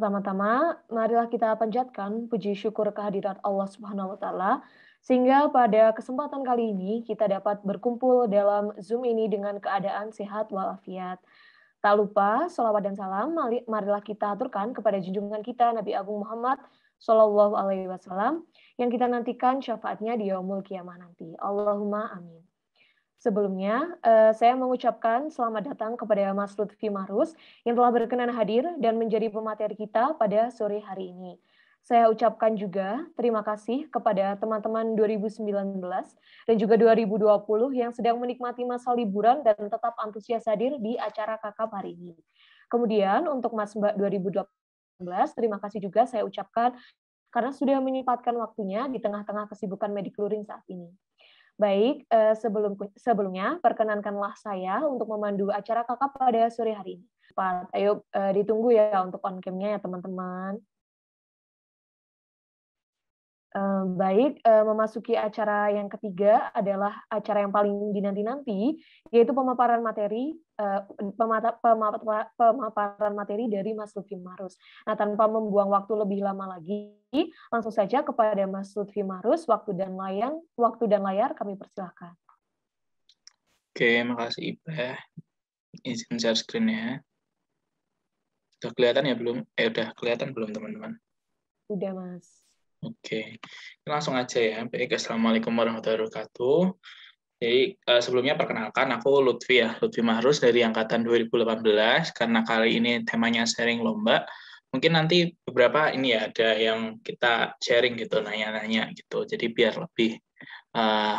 Pertama-tama, marilah kita panjatkan puji syukur kehadirat Allah Subhanahu wa taala sehingga pada kesempatan kali ini kita dapat berkumpul dalam Zoom ini dengan keadaan sehat walafiat. Tak lupa sholawat dan salam marilah kita aturkan kepada junjungan kita Nabi Agung Muhammad Shallallahu alaihi wasallam yang kita nantikan syafaatnya di yaumul kiamah nanti. Allahumma amin. Sebelumnya, saya mengucapkan selamat datang kepada Mas Lutfi Marus yang telah berkenan hadir dan menjadi pemateri kita pada sore hari ini. Saya ucapkan juga terima kasih kepada teman-teman 2019 dan juga 2020 yang sedang menikmati masa liburan dan tetap antusias hadir di acara KKP hari ini. Kemudian untuk Mas Mbak 2018, terima kasih juga saya ucapkan karena sudah menyempatkan waktunya di tengah-tengah kesibukan medik luring saat ini. Baik, sebelumnya perkenankanlah saya untuk memandu acara KKP pada sore hari ini. Ayo ditunggu ya untuk on cam-nya ya teman-teman. Baik, memasuki acara yang ketiga adalah acara yang paling dinanti-nanti, yaitu pemaparan materi dari Mas Lutfi Marus. Nah, tanpa membuang waktu lebih lama lagi, langsung saja kepada Mas Lutfi Marus, waktu dan layar kami persilahkan. Oke, makasih Iba. Izin share screen-nya. Udah kelihatan ya belum? Udah kelihatan belum teman-teman? Udah, Mas. Oke, langsung aja ya. Baik, Assalamualaikum warahmatullahi wabarakatuh. Jadi sebelumnya perkenalkan, aku Lutfi ya, Lutfi Mahrus dari Angkatan 2018, karena kali ini temanya sharing lomba. Mungkin nanti beberapa ini ya, ada yang kita sharing gitu, nanya-nanya gitu. Jadi biar lebih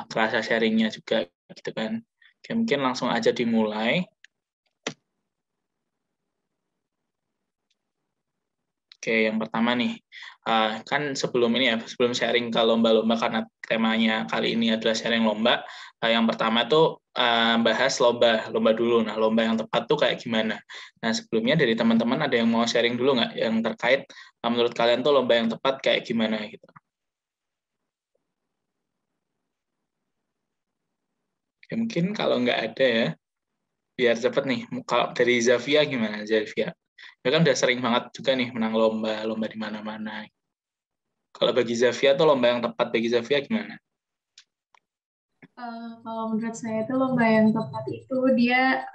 kerasa sharingnya juga gitu kan. Oke, mungkin langsung aja dimulai. Oke, yang pertama nih, kan sebelum ini ya, sebelum sharing ke lomba-lomba karena temanya kali ini adalah sharing lomba, yang pertama tuh bahas lomba dulu. Nah, lomba yang tepat tuh kayak gimana? Nah, sebelumnya dari teman-teman ada yang mau sharing dulu nggak yang terkait menurut kalian tuh lomba yang tepat kayak gimana gitu? Oke, mungkin kalau nggak ada ya, biar cepet nih. Kalau dari Zafia gimana, Zafia? Ya kan udah sering banget juga nih menang lomba di mana-mana. Kalau bagi Zafia tuh lomba yang tepat bagi Zafia gimana? Kalau menurut saya itu lomba yang tepat itu dia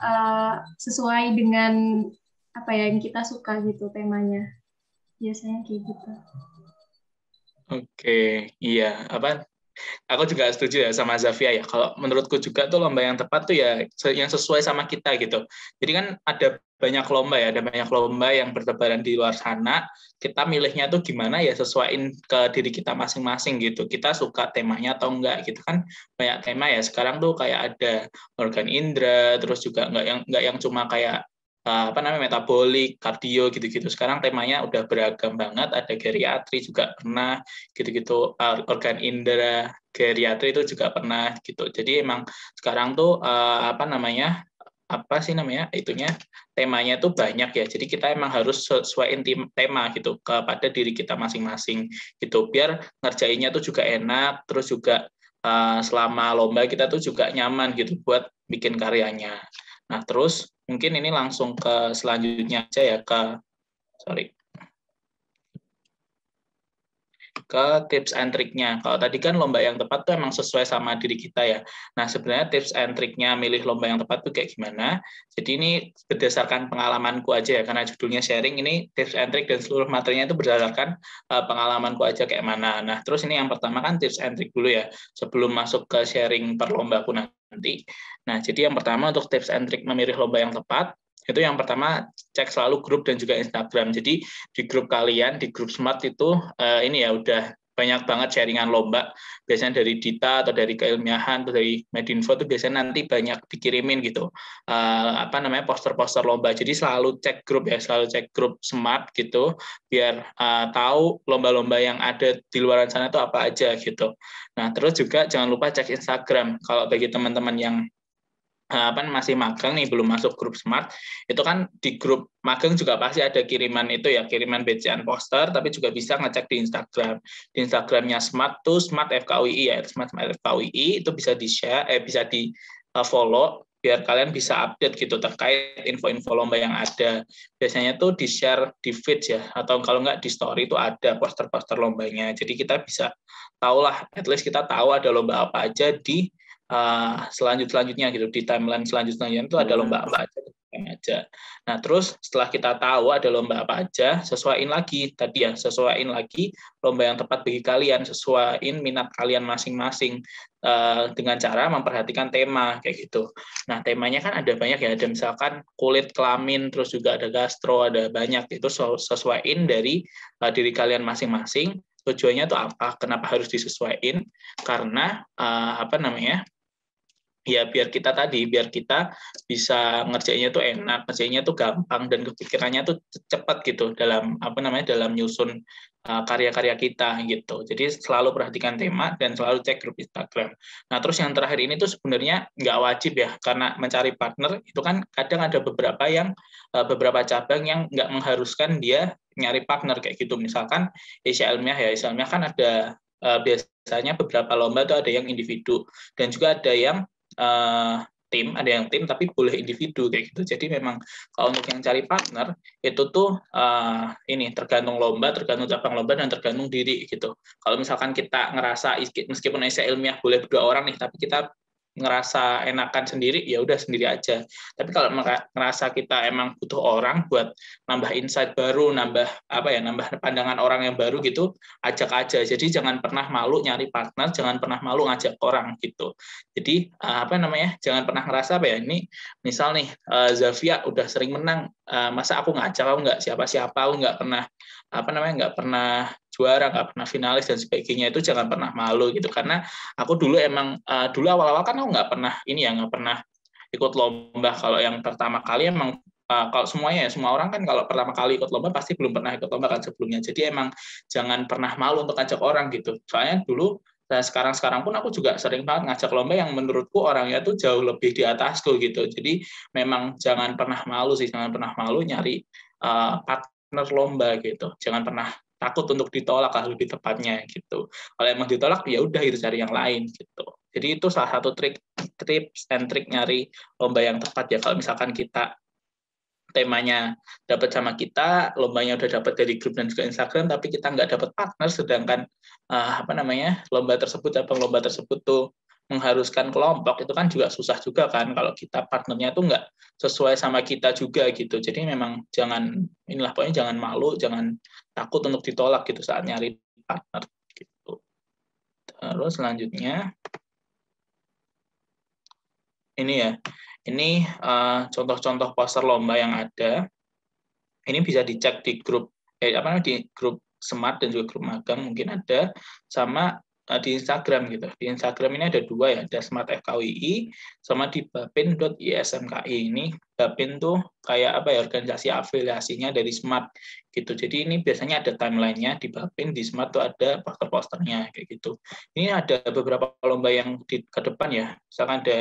sesuai dengan apa ya yang kita suka gitu temanya. Biasanya kayak gitu. Oke, iya. Aku juga setuju ya sama Zafia ya. Kalau menurutku juga tuh lomba yang tepat tuh ya yang sesuai sama kita gitu. Jadi kan ada banyak lomba ya, ada banyak lomba yang bertebaran di luar sana. Kita milihnya tuh gimana ya sesuaiin ke diri kita masing-masing gitu. Kita suka temanya atau enggak gitu kan. Banyak tema ya. Sekarang tuh kayak ada organ indera, terus juga enggak yang cuma kayak metabolik, kardio gitu-gitu. Sekarang temanya udah beragam banget, ada geriatri juga pernah gitu-gitu, organ indera, geriatri itu juga pernah gitu. Jadi emang sekarang tuh temanya tuh banyak ya. Jadi kita emang harus sesuaiin tema gitu kepada diri kita masing-masing gitu. Biar ngerjainnya tuh juga enak, terus juga selama lomba kita tuh juga nyaman gitu buat bikin karyanya. Nah, terus mungkin ini langsung ke selanjutnya aja ya, ke tips and triknya. Kalau tadi kan lomba yang tepat tuh emang sesuai sama diri kita ya. Nah, sebenarnya tips and triknya milih lomba yang tepat tuh kayak gimana? Jadi ini berdasarkan pengalamanku aja ya, karena judulnya sharing, ini tips and trik dan seluruh materinya itu berdasarkan pengalamanku aja kayak mana. Nah, terus ini yang pertama kan tips and trik dulu ya, sebelum masuk ke sharing per lombaku nanti. Nah, jadi yang pertama untuk tips and trik memilih lomba yang tepat, itu yang pertama cek selalu grup dan juga Instagram. Jadi di grup kalian, di grup Smart itu ini ya udah banyak banget sharingan lomba. Biasanya dari Dita atau dari keilmiahan atau dari Medinfo itu biasanya nanti banyak dikirimin gitu. Poster-poster lomba. Jadi selalu cek grup ya, selalu cek grup Smart gitu biar tahu lomba-lomba yang ada di luar sana itu apa aja gitu. Nah, terus juga jangan lupa cek Instagram. Kalau bagi teman-teman yang masih magang nih belum masuk grup Smart, itu kan di grup magang juga pasti ada kiriman itu ya, kiriman bacaan poster, tapi juga bisa ngecek di Instagram. Di Instagramnya Smart tuh Smart FKUI ya, Smart FKUI itu bisa di share, bisa di follow biar kalian bisa update gitu terkait info-info lomba yang ada. Biasanya tuh di-share di feed ya, atau kalau nggak di story itu ada poster-poster lombanya. Jadi kita bisa tahulah, at least kita tahu ada lomba apa aja di selanjutnya gitu, di timeline selanjutnya itu ada lomba apa aja. Nah, terus setelah kita tahu ada lomba apa aja, sesuaiin lagi tadi ya, sesuaiin lagi lomba yang tepat bagi kalian, sesuaiin minat kalian masing-masing dengan cara memperhatikan tema kayak gitu. Nah, temanya kan ada banyak ya, ada misalkan kulit, kelamin, terus juga ada gastro, ada banyak. Itu sesuaiin dari diri kalian masing-masing. Tujuannya tuh apa? Kenapa harus disesuaiin? Karena ya biar kita bisa ngerjainnya tuh enak, ngerjainnya tuh gampang, dan kepikirannya tuh cepat gitu dalam dalam nyusun karya-karya kita gitu. Jadi selalu perhatikan tema dan selalu cek grup Instagram. Nah, terus yang terakhir ini tuh sebenarnya nggak wajib ya, karena mencari partner itu kan kadang ada beberapa cabang yang nggak mengharuskan dia nyari partner kayak gitu. Misalkan Asia Ilmiah kan ada biasanya beberapa lomba tuh ada yang individu dan juga ada yang ada yang tim tapi boleh individu kayak gitu. Jadi memang kalau untuk yang cari partner itu tuh ini tergantung lomba, tergantung cabang lomba, dan tergantung diri gitu. Kalau misalkan kita ngerasa meskipun Asia Ilmiah boleh 2 orang nih, tapi kita ngerasa enakan sendiri, ya udah sendiri aja. Tapi kalau ngerasa kita emang butuh orang buat nambah insight baru, nambah pandangan orang yang baru gitu, ajak aja. Jadi jangan pernah malu nyari partner, jangan pernah malu ngajak orang gitu. Jadi jangan pernah ngerasa ini misal nih Zavia udah sering menang, masa aku ngajak, aku nggak siapa-siapa, aku nggak pernah juara, nggak pernah finalis dan sebagainya. Itu jangan pernah malu gitu, karena aku dulu dulu awal-awal kan aku nggak pernah ikut lomba. Kalau yang pertama kali emang kalau semua orang kan kalau pertama kali ikut lomba pasti belum pernah ikut lomba kan sebelumnya. Jadi emang jangan pernah malu untuk ngajak orang gitu. Soalnya dulu dan sekarang pun aku juga sering banget ngajak lomba yang menurutku orangnya tuh jauh lebih di atasku gitu. Jadi memang jangan pernah malu nyari partner lomba gitu. Jangan pernah takut untuk ditolak lah lebih tepatnya gitu. Kalau emang ditolak ya udah itu cari yang lain gitu. Jadi itu salah satu tips and trik nyari lomba yang tepat ya. Kalau misalkan kita temanya dapat sama kita, lombanya udah dapat dari grup dan juga Instagram, tapi kita nggak dapat partner, sedangkan lomba tersebut tuh mengharuskan kelompok, itu kan juga susah juga kan kalau kita partnernya tuh nggak sesuai sama kita juga gitu. Jadi memang pokoknya jangan malu, jangan takut untuk ditolak gitu saat nyari partner gitu. Terus selanjutnya ini contoh-contoh poster lomba yang ada. Ini bisa dicek di grup Smart dan juga grup magang mungkin ada, sama di Instagram gitu. Di Instagram ini ada 2 ya, ada Smart FKWI sama di bapin.ismki. Ini Bapin tuh kayak organisasi afiliasinya dari Smart gitu. Jadi ini biasanya ada timelinenya di Bapin, di Smart tuh ada poster-posternya kayak gitu. Ini ada beberapa lomba yang ke depan ya. Misalkan ada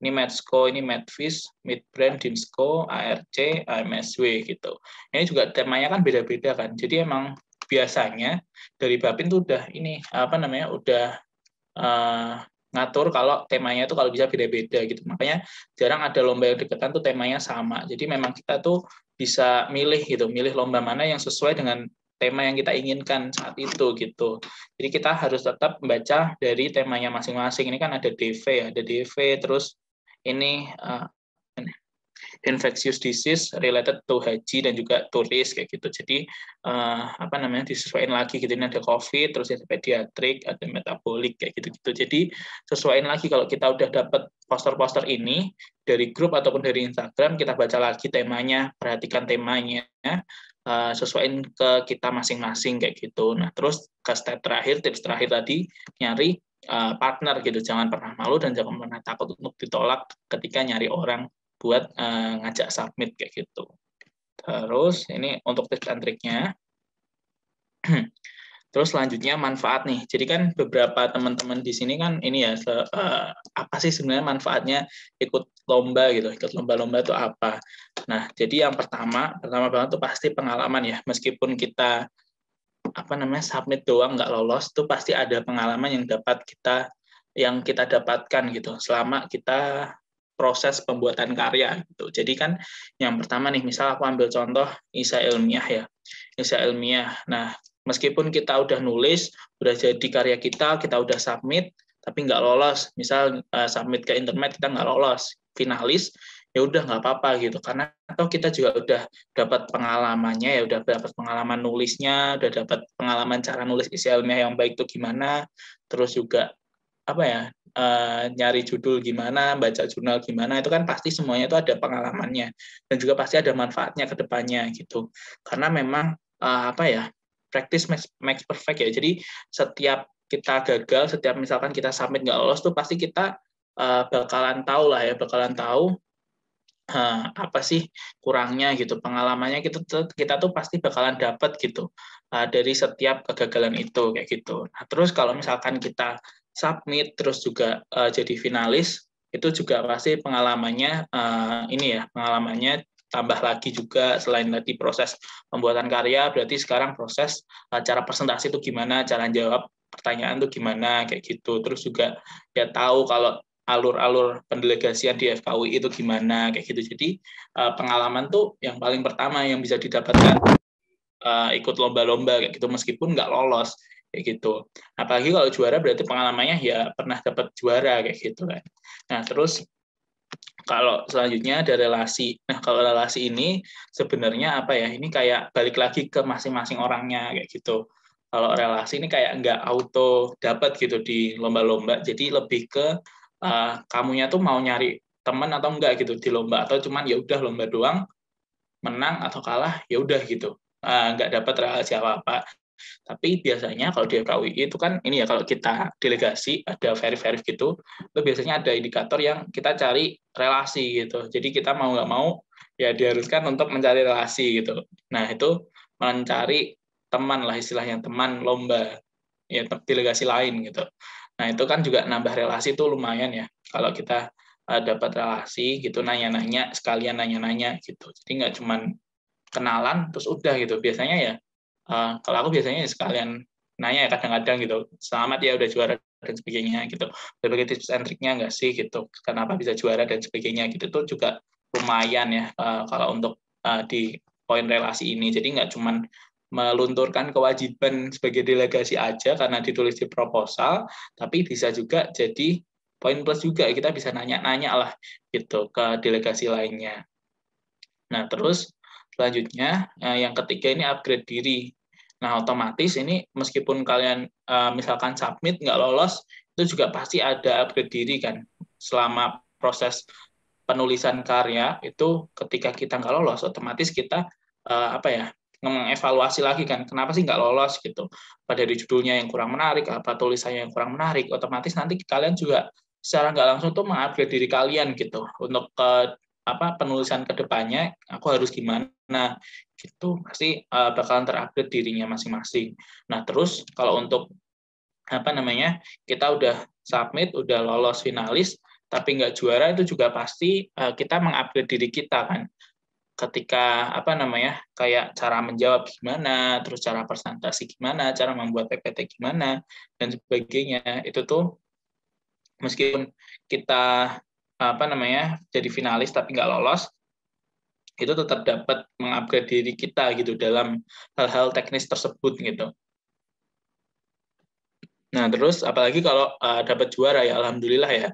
ini Medsko, ini Medfish, Midbrand, Dimsko, ARC, AMSW gitu. Ini juga temanya kan beda-beda kan. Jadi emang biasanya dari Bapin tuh udah ngatur kalau temanya itu kalau bisa beda-beda gitu. Makanya jarang ada lomba yang deketan tuh temanya sama. Jadi memang kita tuh bisa milih lomba mana yang sesuai dengan tema yang kita inginkan saat itu gitu. Jadi kita harus tetap membaca dari temanya masing-masing. Ini kan ada DV, terus ini infectious disease related to haji dan juga turis kayak gitu. Jadi disesuaikan lagi gitu. Ini ada COVID, terus ada pediatrik, ada metabolik kayak gitu-gitu. Jadi sesuaikan lagi kalau kita udah dapat poster-poster ini dari grup ataupun dari Instagram, kita baca lagi temanya, perhatikan temanya, sesuaiin ke kita masing-masing kayak gitu. Nah, terus ke tips terakhir tadi, nyari partner gitu. Jangan pernah malu dan jangan pernah takut untuk ditolak ketika nyari orang buat ngajak submit kayak gitu. Terus ini untuk tips and triknya. Terus selanjutnya manfaat nih. Jadi kan beberapa teman-teman di sini kan ini ya apa sih sebenarnya manfaatnya ikut lomba gitu. Ikut lomba-lomba itu apa? Nah, jadi yang pertama banget tuh pasti pengalaman ya. Meskipun kita submit doang nggak lolos, tuh pasti ada pengalaman yang kita dapatkan gitu selama kita proses pembuatan karya gitu. Jadi kan yang pertama nih, misal aku ambil contoh esai ilmiah ya. Esai ilmiah. Nah, meskipun kita udah nulis, udah jadi karya kita udah submit, tapi nggak lolos. Misal submit ke internet kita nggak lolos, finalis, ya udah nggak apa-apa gitu. Karena atau kita juga udah dapat pengalamannya, ya udah dapat pengalaman nulisnya, udah dapat pengalaman cara nulis esai ilmiah yang baik itu gimana, terus juga apa ya, nyari judul gimana, baca jurnal gimana, itu kan pasti semuanya itu ada pengalamannya dan juga pasti ada manfaatnya ke depannya gitu. Karena memang apa ya, practice makes perfect ya. Jadi setiap kita gagal, setiap misalkan kita submit nggak lolos tuh pasti kita bakalan tahu lah ya, bakalan tahu apa sih kurangnya gitu, pengalamannya kita tuh pasti bakalan dapat gitu dari setiap kegagalan itu kayak gitu. Nah, terus kalau misalkan kita submit terus juga jadi finalis, itu juga pasti pengalamannya ini ya, pengalamannya tambah lagi juga. Selain tadi proses pembuatan karya, berarti sekarang proses cara presentasi itu gimana, cara jawab pertanyaan itu gimana kayak gitu. Terus juga ya tahu kalau alur-alur pendelegasian di FKUI itu gimana kayak gitu. Jadi pengalaman tuh yang paling pertama yang bisa didapatkan ikut lomba-lomba kayak gitu meskipun nggak lolos kayak gitu. Apalagi kalau juara berarti pengalamannya ya pernah dapat juara kayak gitu kan. Nah, terus kalau selanjutnya ada relasi. Nah, kalau relasi ini sebenarnya apa ya? Ini kayak balik lagi ke masing-masing orangnya kayak gitu. Kalau relasi ini kayak nggak auto dapat gitu di lomba-lomba. Jadi lebih ke kamunya tuh mau nyari teman atau enggak gitu di lomba, atau cuman ya udah lomba doang, menang atau kalah ya udah gitu, nggak dapat relasi apa-apa. Tapi biasanya kalau di FKUI itu kan ini ya, kalau kita delegasi ada verif gitu, itu biasanya ada indikator yang kita cari relasi gitu. Jadi kita mau nggak mau ya diharuskan untuk mencari relasi gitu. Nah, itu mencari teman lah, istilahnya teman lomba ya, delegasi lain gitu. Nah, itu kan juga nambah relasi tuh lumayan ya. Kalau kita dapat relasi gitu, nanya-nanya, sekalian nanya-nanya gitu. Jadi nggak cuman kenalan terus udah gitu. Biasanya ya, kalau aku biasanya sekalian nanya ya kadang-kadang gitu, selamat ya udah juara dan sebagainya gitu. Berbagai tips and triknya nggak sih gitu, kenapa bisa juara dan sebagainya gitu. Itu juga lumayan ya kalau untuk di poin relasi ini. Jadi nggak cuman melunturkan kewajiban sebagai delegasi aja karena ditulis di proposal, tapi bisa juga jadi poin plus juga, kita bisa nanya-nanya lah gitu ke delegasi lainnya. Nah, terus selanjutnya yang ketiga ini upgrade diri. Nah, otomatis ini meskipun kalian misalkan submit nggak lolos, itu juga pasti ada upgrade diri kan. Selama proses penulisan karya itu ketika kita nggak lolos, otomatis kita apa ya, mengevaluasi lagi kan, kenapa sih nggak lolos gitu. Apa dari judulnya yang kurang menarik, apa tulisannya yang kurang menarik, otomatis nanti kalian juga secara nggak langsung tuh mengupgrade diri kalian gitu untuk apa penulisan kedepannya aku harus gimana gitu, pasti bakalan terupdate dirinya masing-masing. Nah, terus kalau untuk apa namanya, kita udah submit, udah lolos finalis tapi nggak juara, itu juga pasti kita mengupgrade diri kita kan, ketika apa namanya, kayak cara menjawab gimana, terus cara presentasi gimana, cara membuat PPT gimana dan sebagainya. Itu tuh meskipun kita apa namanya jadi finalis tapi nggak lolos, itu tetap dapat mengupgrade diri kita gitu dalam hal-hal teknis tersebut gitu. Nah, terus apalagi kalau dapat juara ya alhamdulillah ya,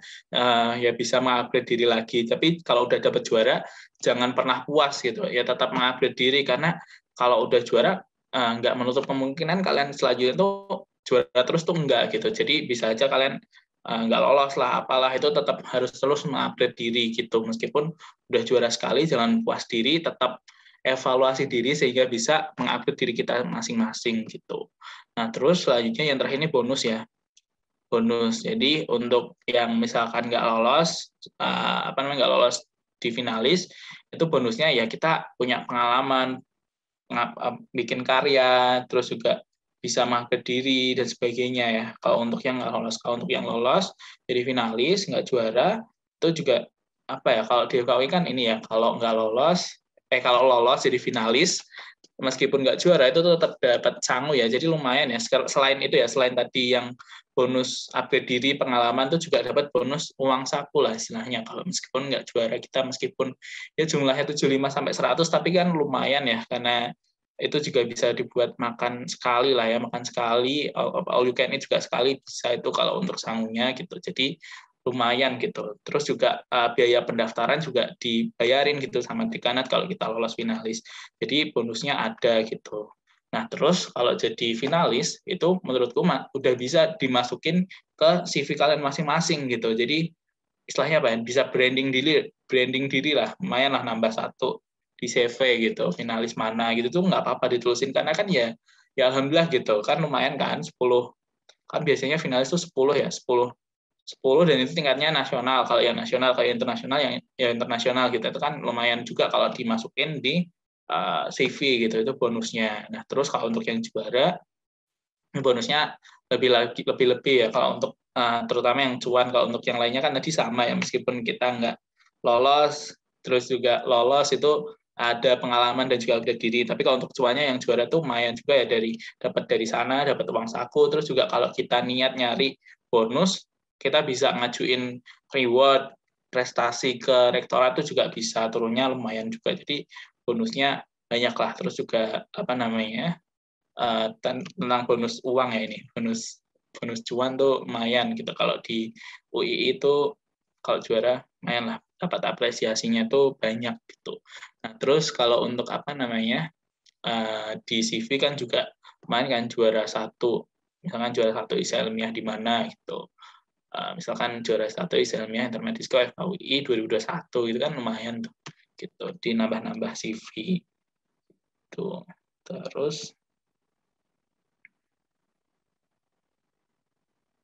ya bisa mengupgrade diri lagi. Tapi kalau udah dapat juara jangan pernah puas gitu ya, tetap mengupgrade diri, karena kalau udah juara nggak menutup kemungkinan kalian selanjutnya tuh juara terus tuh enggak gitu. Jadi bisa aja kalian nggak lolos lah apalah, itu tetap harus terus mengupgrade diri gitu. Meskipun udah juara sekali jangan puas diri, tetap evaluasi diri sehingga bisa mengupgrade diri kita masing-masing gitu. Nah, terus selanjutnya yang terakhir ini bonus ya. Bonus. Jadi untuk yang misalkan nggak lolos, apa namanya, nggak lolos di finalis, itu bonusnya ya kita punya pengalaman bikin karya, terus juga bisa mengupgrade diri dan sebagainya ya. Kalau untuk yang nggak lolos, kalau untuk yang lolos jadi finalis nggak juara, itu juga apa ya, kalau di FKUI kan ini ya, kalau nggak lolos, kalau lolos jadi finalis, meskipun nggak juara itu tetap dapat sangu ya. Jadi lumayan ya. Selain itu ya, selain tadi yang bonus upgrade diri, pengalaman tuh juga dapat bonus uang saku lah istilahnya. Kalau meskipun nggak juara kita, meskipun ya jumlahnya 75 sampai 100, tapi kan lumayan ya, karena itu juga bisa dibuat makan sekali lah ya, makan sekali, all you can eat juga sekali bisa itu kalau untuk sangunya gitu. Jadi lumayan gitu. Terus juga biaya pendaftaran juga dibayarin gitu sama Dekanat kalau kita lolos finalis. Jadi bonusnya ada gitu. Nah, terus kalau jadi finalis itu menurutku udah bisa dimasukin ke CV kalian masing-masing gitu. Jadi istilahnya apa ya? Bisa branding diri lah, lumayan lah nambah satu di CV gitu. Finalis mana gitu tuh nggak apa-apa ditulisin karena kan ya alhamdulillah gitu. Kan lumayan kan 10, kan biasanya finalis tuh 10 ya, 10 dan itu tingkatnya nasional. Kalau yang nasional, kalau internasional yang ya internasional gitu. Itu kan lumayan juga kalau dimasukin di CV gitu, itu bonusnya. Nah, terus kalau untuk yang juara, bonusnya lebih ya. Kalau untuk terutama yang cuan, kalau untuk yang lainnya kan tadi sama ya, meskipun kita nggak lolos, terus juga lolos itu ada pengalaman dan juga upgrade diri. Tapi kalau untuk cuannya yang juara tuh lumayan juga ya, dapat dari sana, dapat uang saku. Terus juga kalau kita niat nyari bonus, kita bisa ngajuin reward prestasi ke rektorat itu juga bisa, turunnya lumayan juga. Jadi bonusnya banyak lah. Terus juga apa namanya tentang bonus uang ya, ini bonus cuan tuh lumayan gitu. Kalau di UI itu kalau juara lumayan lah, dapat apresiasinya tuh banyak gitu. Nah, terus kalau untuk apa namanya di CV kan juga kemarin kan juara 1, misalkan juara 1 isi ilmiah di mana gitu. Misalkan juara 1 isi ilmiah Intermedisko FKUI 2021 itu kan lumayan tuh gitu, dinambah-nambah CV tuh. Terus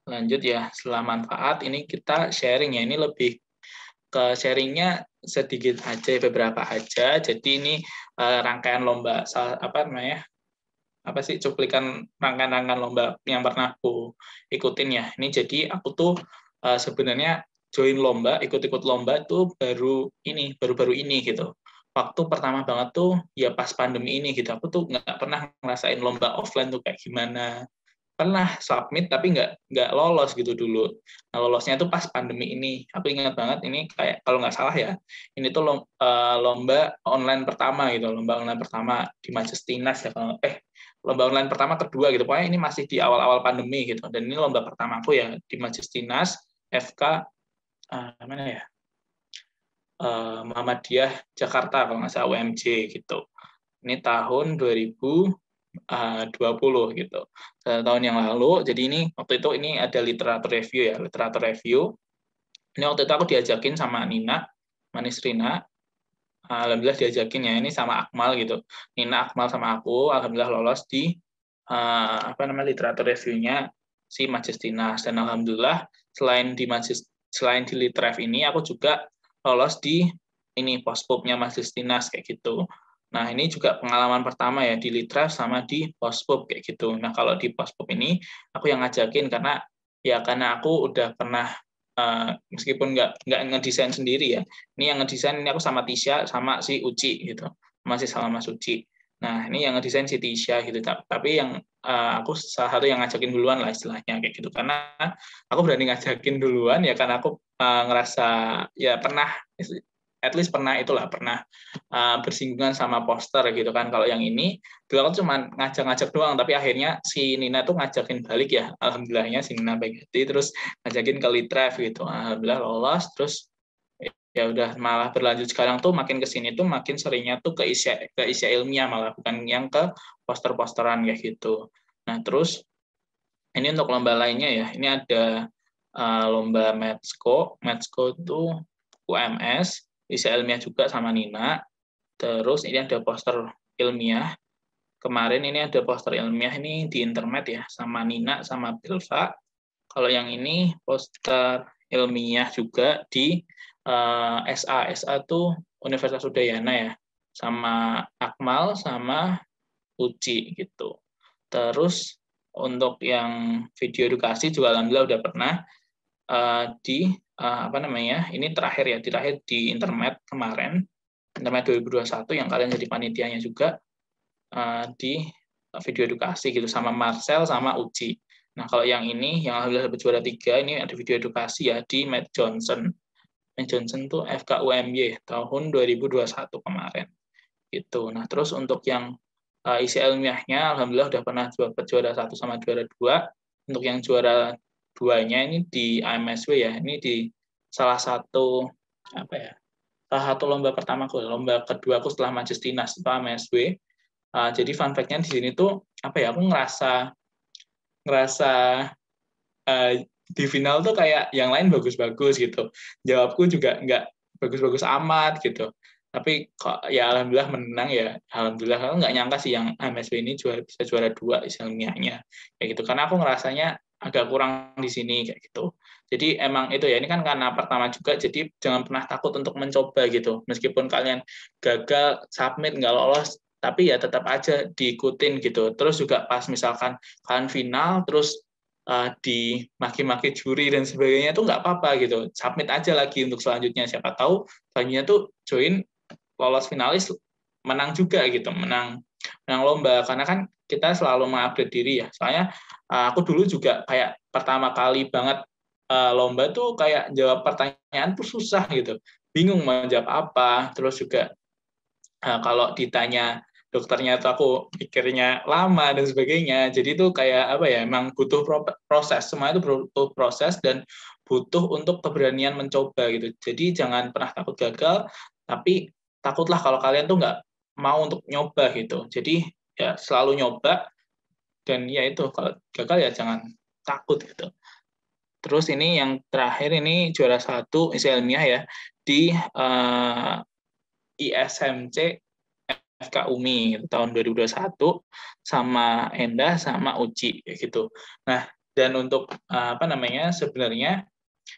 lanjut ya, setelah manfaat ini kita sharing ya, ini lebih ke sharingnya sedikit aja, beberapa aja. Jadi ini rangkaian lomba, cuplikan rangkaian lomba yang pernah aku ikutin ya. Ini jadi aku tuh sebenarnya join lomba, ikut-ikut lomba tuh baru-baru ini gitu. Waktu pertama banget tuh ya pas pandemi ini gitu. Aku tuh nggak pernah ngerasain lomba offline tuh kayak gimana. Pernah submit tapi nggak lolos gitu dulu. Nah, lolosnya tuh pas pandemi ini. Aku ingat banget ini kayak kalau nggak salah ya, ini tuh lomba online pertama gitu, lomba online pertama di Majestinas ya, lomba online pertama kedua gitu. Pokoknya ini masih di awal-awal pandemi gitu. Dan ini lomba pertama aku ya di Majestinas FK mana ya? Muhammadiyah Jakarta kalau nggak salah, UMJ gitu. Ini tahun 2020 gitu. Tahun yang lalu. Jadi ini waktu itu ini ada literatur review. Ini waktu itu aku diajakin sama Nina Manisrina. Alhamdulillah diajakin ya, ini sama Akmal gitu. Nina, Akmal sama aku alhamdulillah lolos di literatur reviewnya si Majestinas, dan alhamdulillah selain di Litrev ini aku juga lolos di ini pospubnya Majestinas kayak gitu. Nah, ini juga pengalaman pertama ya di Litrev sama di pospub kayak gitu. Nah, kalau di pospub ini aku yang ngajakin karena aku udah pernah meskipun nggak ngedesain sendiri ya. Ini yang ngedesain ini aku sama Tisha sama si Uci gitu. Masih sama Mas Uci. Nah, ini yang ngedesain si Tisha gitu. Tapi yang aku salah satu yang ngajakin duluan lah istilahnya kayak gitu. Karena aku berani ngajakin duluan ya karena aku ngerasa ya pernah bersinggungan sama poster gitu kan. Kalau yang ini dulu aku cuma ngajak-ngajak doang, tapi akhirnya si Nina tuh ngajakin balik ya, alhamdulillahnya si Nina baik hati, terus ngajakin ke Litrev gitu, alhamdulillah lolos. Terus ya udah malah berlanjut sekarang tuh makin kesini tuh makin seringnya tuh ke isi ilmiah, malah bukan yang ke poster-posteran kayak gitu. Nah, terus ini untuk lomba lainnya ya, ini ada lomba Metsko itu UMS, isi ilmiah juga sama Nina. Terus ini ada poster ilmiah. Kemarin ini ada poster ilmiah ini di internet ya, sama Nina sama Bilva. Kalau yang ini poster ilmiah juga di SA tuh Universitas Udayana ya, sama Akmal sama Uci gitu. Terus untuk yang video edukasi juga alhamdulillah udah pernah di ini terakhir di internet kemarin, internet 2021 yang kalian jadi panitianya juga. di video edukasi gitu sama Marcel sama Uci. Nah, kalau yang ini yang alhamdulillah dapat juara 3 ini ada video edukasi ya di Matt Johnson. Matt Johnson tuh FKUMY tahun 2021 kemarin. Gitu. Nah, terus untuk yang isi ilmiahnya alhamdulillah udah pernah dapat juara 1 sama juara 2. Untuk yang juara 2-nya ini di AMSW ya. Ini di salah satu salah satu lomba pertamaku, lomba kedua aku setelah Majestinas itu AMSW. Jadi fun fact-nya di sini tuh aku ngerasa di final tuh kayak yang lain bagus-bagus gitu. Jawabku juga nggak bagus-bagus amat gitu. Tapi kok ya alhamdulillah menang ya. Alhamdulillah, aku nggak nyangka sih yang MSW ini bisa juara 2 ilmiahnya kayak gitu. Karena aku ngerasanya agak kurang di sini kayak gitu. Jadi emang itu ya, ini kan karena pertama juga, jadi jangan pernah takut untuk mencoba gitu. Meskipun kalian gagal submit nggak lolos, tapi ya tetap aja diikutin gitu. Terus juga pas misalkan kalian final terus dimaki-maki juri dan sebagainya itu nggak apa-apa gitu, submit aja lagi untuk selanjutnya, siapa tahu selanjutnya tuh join lolos finalis menang juga gitu, menang lomba, karena kan kita selalu mengupdate diri ya. Soalnya aku dulu juga kayak pertama kali banget lomba tuh kayak jawab pertanyaan tuh susah gitu, bingung mau jawab apa, terus juga kalau ditanya dokternya tuh aku pikirnya lama dan sebagainya. Jadi itu kayak emang butuh proses. Semua itu butuh proses dan butuh untuk keberanian mencoba gitu. Jadi jangan pernah takut gagal, tapi takutlah kalau kalian tuh nggak mau untuk nyoba gitu. Jadi ya selalu nyoba, dan ya itu kalau gagal ya jangan takut gitu. Terus ini yang terakhir, ini juara 1 isi ilmiah ya di ISMC FKUMI tahun 2021 sama Endah sama Uci kayak gitu. Nah, dan untuk sebenarnya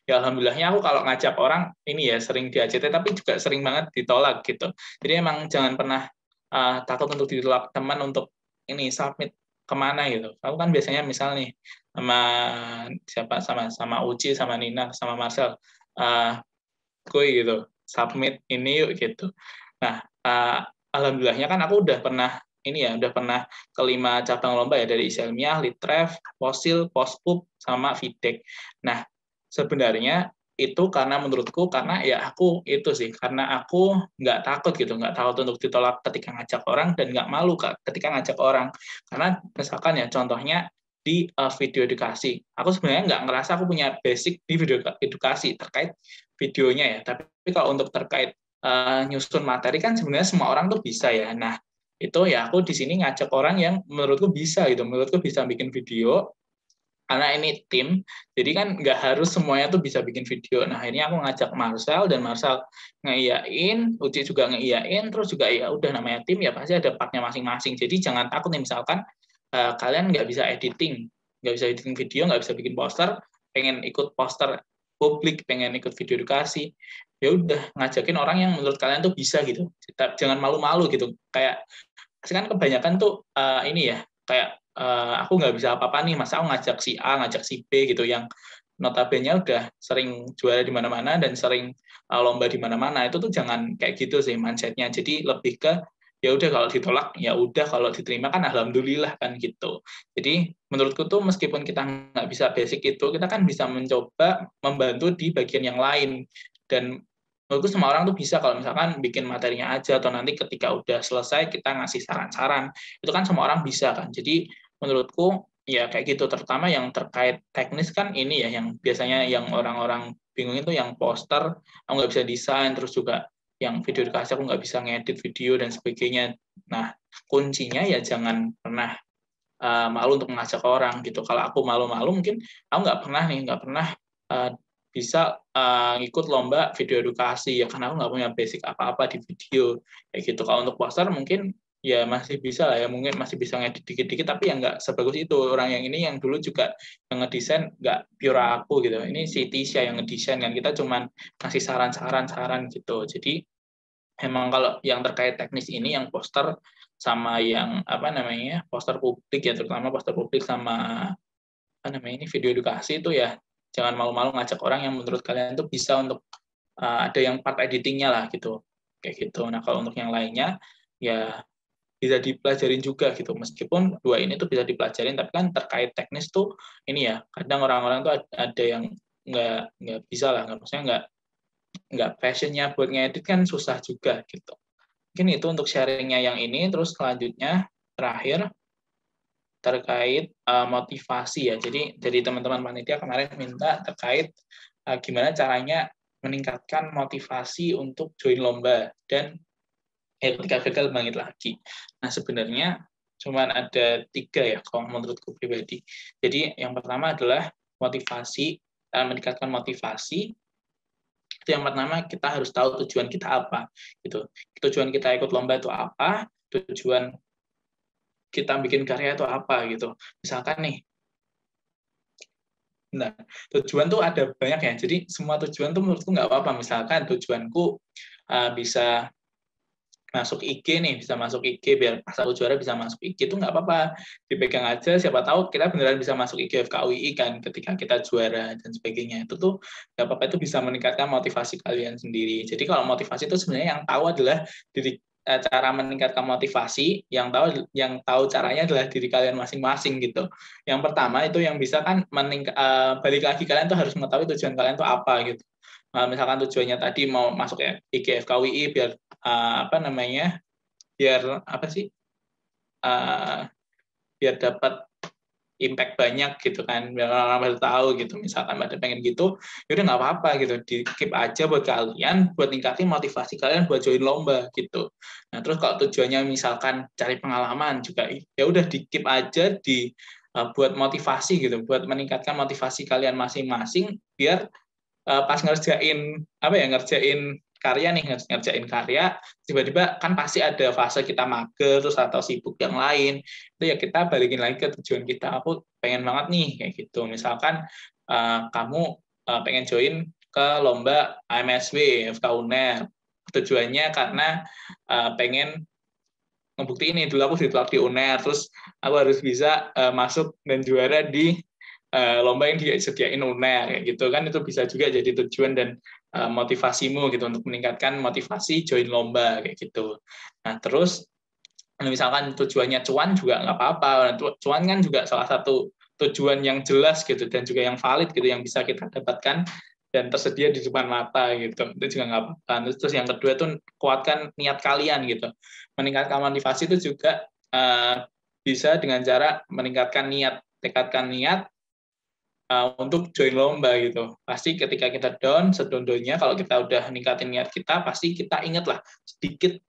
ya alhamdulillahnya aku kalau ngajak orang ini ya sering di ACT, tapi juga sering banget ditolak gitu. Jadi emang jangan pernah takut untuk ditolak teman untuk ini submit kemana gitu. Aku kan biasanya misal nih sama Uci, sama Nina, sama Marcel, kuy gitu, submit ini yuk gitu. Nah, alhamdulillahnya kan aku udah pernah ke 5 cabang lomba ya, dari isi ilmiah, Litref, Posil, Pospub, sama Fidek. Nah, sebenarnya itu karena menurutku, karena ya aku itu sih, karena aku nggak takut gitu, nggak takut untuk ditolak ketika ngajak orang, dan nggak malu ketika ngajak orang. Karena misalkan ya contohnya di video edukasi, aku sebenarnya nggak ngerasa aku punya basic di video edukasi terkait videonya ya, tapi kalau untuk terkait nyusun materi kan sebenarnya semua orang tuh bisa ya. Nah, itu ya aku di sini ngajak orang yang menurutku bisa gitu, menurutku bisa bikin video, karena ini tim, jadi kan nggak harus semuanya tuh bisa bikin video. Nah, ini aku ngajak Marcel, dan Marcel ngeiyain, Uci juga ngeiyain, terus juga ya udah namanya tim ya pasti ada partnya masing-masing. Jadi jangan takut nih, misalkan kalian nggak bisa editing video, nggak bisa bikin poster, pengen ikut poster publik, pengen ikut video edukasi, ya udah ngajakin orang yang menurut kalian tuh bisa gitu. Jangan malu-malu gitu. Kayak kan kebanyakan tuh ini ya, kayak aku nggak bisa apa-apa nih, masa aku ngajak si A, ngajak si B gitu, yang notabene udah sering juara di mana-mana dan sering lomba di mana-mana. Itu tuh jangan kayak gitu sih mindsetnya. Jadi lebih ke ya udah, kalau ditolak ya udah, kalau diterima kan alhamdulillah kan gitu. Jadi menurutku tuh meskipun kita nggak bisa basic itu, kita kan bisa mencoba membantu di bagian yang lain. Dan menurutku semua orang tuh bisa, kalau misalkan bikin materinya aja, atau nanti ketika udah selesai kita ngasih saran-saran, itu kan semua orang bisa kan. Jadi menurutku ya kayak gitu, terutama yang terkait teknis kan ini ya, yang biasanya yang orang-orang bingung itu yang poster aku nggak bisa desain, terus juga yang video edukasi aku nggak bisa ngedit video dan sebagainya. Nah, kuncinya ya jangan pernah malu untuk mengajak orang gitu. Kalau aku malu-malu, mungkin aku nggak pernah bisa ikut lomba video edukasi ya, karena aku nggak punya basic apa-apa di video kayak gitu. Kalau untuk poster mungkin ya masih bisa lah ya, mungkin masih bisa ngedit dikit-dikit, tapi yang nggak sebagus itu. Orang yang ini yang dulu juga yang ngedesain nggak pure aku gitu. Ini si Tisha yang ngedesain kan, kita cuman ngasih saran-saran gitu. Jadi emang kalau yang terkait teknis ini, yang poster sama yang poster publik ya, terutama poster publik sama ini video edukasi itu ya, jangan malu-malu ngajak orang yang menurut kalian tuh bisa untuk ada yang part editingnya lah gitu, kayak gitu. Nah, kalau untuk yang lainnya ya bisa dipelajarin juga gitu. Meskipun dua ini tuh bisa dipelajarin, tapi kan terkait teknis tuh ini ya, kadang orang-orang tuh ada yang nggak bisa lah, maksudnya nggak passionnya buat ngedit kan susah juga gitu. Mungkin itu untuk sharingnya yang ini. Terus selanjutnya terakhir terkait motivasi ya. Jadi dari teman-teman panitia kemarin minta terkait gimana caranya meningkatkan motivasi untuk join lomba dan ketika gagal bangkit lagi. Nah sebenarnya cuma ada 3 ya kalau menurutku pribadi. Jadi yang pertama adalah motivasi, meningkatkan motivasi. Itu yang pertama, kita harus tahu tujuan kita apa gitu. Tujuan kita ikut lomba itu apa, tujuan kita bikin karya itu apa gitu. Misalkan nih, nah tujuan tuh ada banyak ya. Jadi semua tujuan tuh menurutku nggak apa-apa. Misalkan tujuanku bisa masuk IG nih, bisa masuk IG biar pas aku juara bisa masuk IG, itu nggak apa-apa, dipegang aja, siapa tahu kita beneran bisa masuk IG FKUI kan ketika kita juara dan sebagainya. Itu tuh nggak apa-apa, itu bisa meningkatkan motivasi kalian sendiri. Jadi kalau motivasi itu sebenarnya yang tahu adalah cara meningkatkan motivasi, yang tahu caranya adalah diri kalian masing-masing gitu. Yang pertama itu yang bisa kan balik lagi, kalian tuh harus mengetahui tujuan kalian tuh apa gitu. Misalkan tujuannya tadi mau masuk ya IG FKUI biar biar apa sih, biar dapat impact banyak gitu kan, biar orang pada tahu gitu. Misalkan pada pengen gitu, ya udah nggak apa-apa gitu, di keep aja buat kalian, buat ningkatin motivasi kalian buat join lomba gitu. Nah terus kalau tujuannya misalkan cari pengalaman juga, ya udah di keep aja buat motivasi gitu, buat meningkatkan motivasi kalian masing-masing biar pas ngerjain karya nih, ngerjain karya, tiba-tiba kan pasti ada fase kita mager terus atau sibuk yang lain, itu ya kita balikin lagi ke tujuan kita. Aku pengen banget nih kayak gitu, misalkan kamu pengen join ke lomba AMSW FK UNER, tujuannya karena pengen ngebuktiin ini, dulu aku ditolak di UNER, terus aku harus bisa masuk dan juara di lomba yang disediain UNER kayak gitu kan. Itu bisa juga jadi tujuan dan motivasimu gitu untuk meningkatkan motivasi join lomba kayak gitu. Nah terus misalkan tujuannya cuan juga nggak apa-apa. Cuan kan juga salah satu tujuan yang jelas gitu dan juga yang valid gitu, yang bisa kita dapatkan dan tersedia di depan mata gitu. Itu juga nggak apa-apa. Terus yang kedua tuh kuatkan niat kalian gitu. Meningkatkan motivasi itu juga bisa dengan cara meningkatkan niat, tekadkan niat untuk join lomba gitu. Pasti ketika kita down, sedown-downnya kalau kita udah ningkatin niat kita, pasti kita ingat lah sedikit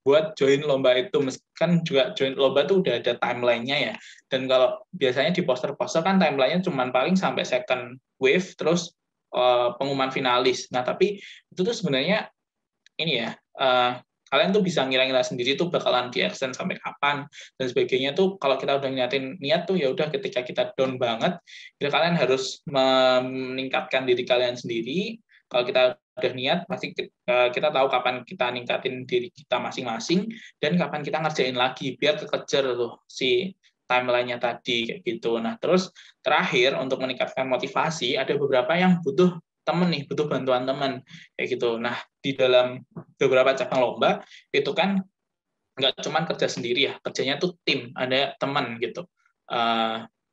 buat join lomba itu. Kan juga join lomba tuh udah ada timeline-nya ya. Dan kalau biasanya di poster-poster kan timeline-nya cuma paling sampai second wave, terus pengumuman finalis. Nah tapi itu tuh sebenarnya ini ya, kalian tuh bisa ngira-ngira sendiri tuh bakalan di-extend sampai kapan dan sebagainya. Tuh kalau kita udah niatin niat tuh ya udah, ketika kita down banget ya kalian harus meningkatkan diri kalian sendiri. Kalau kita udah niat pasti kita tahu kapan kita ningkatin diri kita masing-masing dan kapan kita ngerjain lagi biar kekejar tuh si timeline-nya tadi kayak gitu. Nah terus terakhir untuk meningkatkan motivasi ada beberapa yang butuh temen nih, butuh bantuan teman kayak gitu. Nah di dalam beberapa cabang lomba itu kan nggak cuma kerja sendiri ya, kerjanya tuh tim, ada teman gitu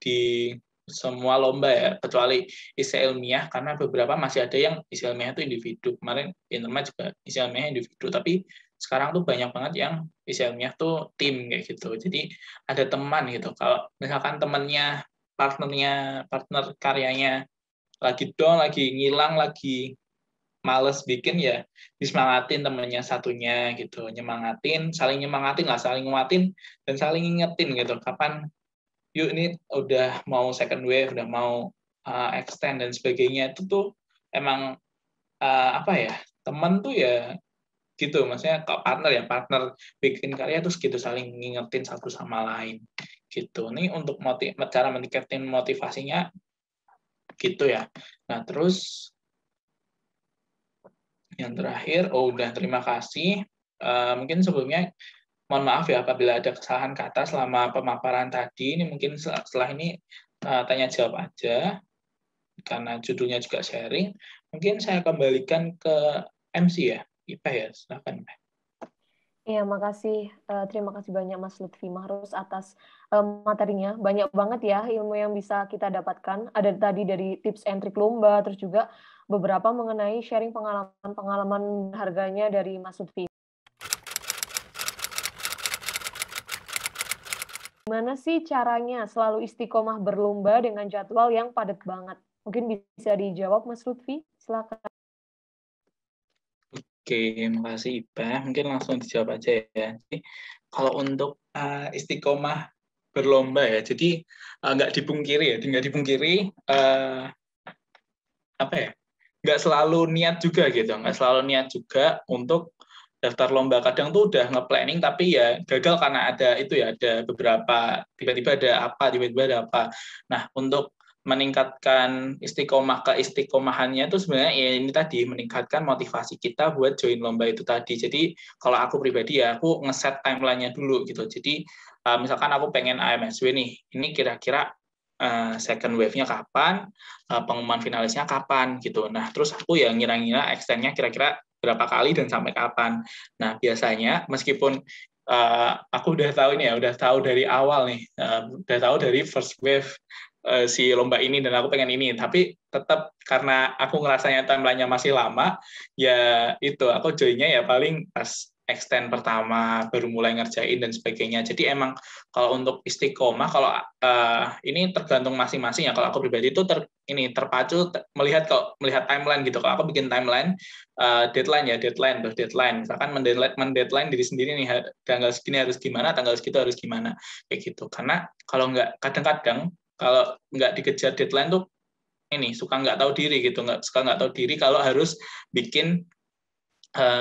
di semua lomba ya, kecuali isi ilmiah, karena beberapa masih ada yang isi ilmiah itu individu. Kemarin Interma juga isi ilmiah individu, tapi sekarang tuh banyak banget yang isi ilmiah tuh tim kayak gitu. Jadi ada teman gitu. Kalau misalkan partner karyanya lagi down, lagi ngilang, lagi males bikin, ya disemangatin temennya satunya gitu, saling nyemangatin lah, saling nguatin dan saling ngingetin gitu, kapan yuk ini udah mau second wave, udah mau extend dan sebagainya. Itu tuh emang apa ya, temen tuh ya gitu, maksudnya kalau partner bikin karya terus gitu, saling ngingetin satu sama lain gitu. Ini untuk cara meningkatin motivasinya gitu ya. Nah terus yang terakhir, udah, terima kasih. Mungkin sebelumnya mohon maaf ya apabila ada kesalahan kata selama pemaparan tadi. Ini mungkin setelah ini tanya jawab aja, karena judulnya juga sharing. Mungkin saya kembalikan ke MC ya, Ipa ya, silakan. Iya, makasih. Terima kasih banyak Mas Lutfi Mahrus atas materinya. Banyak banget ya ilmu yang bisa kita dapatkan. Ada tadi dari tips and trick lomba, terus juga beberapa mengenai sharing pengalaman-pengalaman harganya dari Mas Lutfi. Gimana sih caranya selalu istiqomah berlomba dengan jadwal yang padat banget? Mungkin bisa dijawab Mas Lutfi, silakan. Oke, makasih Iba. Mungkin langsung dijawab aja ya. Jadi, kalau untuk istiqomah berlomba ya, jadi nggak dipungkiri apa ya, nggak selalu niat juga gitu, nggak selalu niat juga untuk daftar lomba. Kadang tuh udah nge-planning tapi ya gagal karena ada itu ya, ada beberapa tiba-tiba ada apa, tiba-tiba ada apa. Nah, untuk meningkatkan keistiqomahannya itu sebenarnya ya ini tadi, meningkatkan motivasi kita buat join lomba itu tadi. Jadi kalau aku pribadi ya aku ngeset timeline-nya dulu gitu. Jadi misalkan aku pengen AMSW nih, ini kira-kira second wave-nya kapan, pengumuman finalisnya kapan gitu. Nah, terus aku ya ngira-ngira extend-nya kira-kira berapa kali dan sampai kapan. Nah, biasanya meskipun aku udah tahu ini ya, udah tahu dari awal nih, udah tahu dari first wave si lomba ini dan aku pengen ini, tapi tetap karena aku ngerasanya timeline-nya masih lama, ya itu aku join-nya ya paling pas extend pertama baru mulai ngerjain dan sebagainya. Jadi emang kalau untuk istiqomah, kalau ini tergantung masing-masing ya. Kalau aku pribadi itu terpacu melihat timeline gitu. Kalau aku bikin timeline deadline. Misalkan mendeadline diri sendiri nih, tanggal segini harus gimana, tanggal segitu harus gimana, kayak gitu. Karena kalau nggak, kadang-kadang kalau nggak dikejar deadline tuh ini suka nggak tahu diri gitu, nggak tahu diri kalau harus bikin